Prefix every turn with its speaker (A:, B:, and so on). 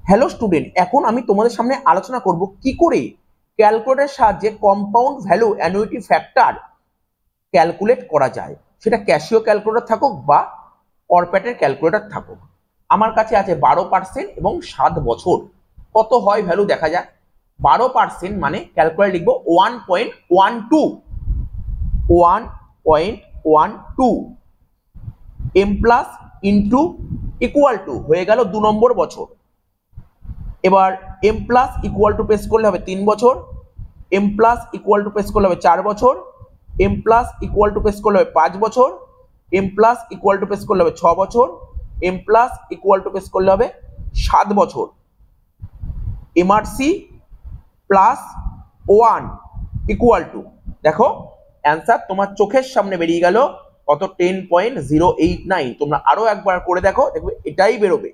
A: Hello student, এখন আমি তোমাদের সামনে আলোচনা করব কি করে ক্যালকুলেটরের সাহায্যে compound value annuity factor calculate করা যায়। সেটা ক্যাশিও ক্যালকুলেটর থাকুক বা অরপ্যাটের ক্যালকুলেটর থাকুক। আমার কাছে আছে 12% এবং 7 বছর। কত হয় ভ্যালু দেখা যাক। 12% মানে ক্যালকুলেটর লিখবো 1.12 M plus into equal to হয়ে গেল 2 নম্বর বছর। এবার M plus equal to press করলে হবে 3 বছর, M plus equal to press করলে হবে 4 বছর, M plus equal to press করলে হবে 5 বছর, M plus equal to press করলে হবে 6 বছর, M plus equal to press করলে হবে 7 বছর। এমআরসি প্লাস 1 ইকুয়াল টু, দেখো অ্যান্সার তোমার চোখের সামনে বেরিয়ে গেল কত, 10.089। তোমরা আরো একবার করে দেখো, দেখবে এটাই বেরোবে।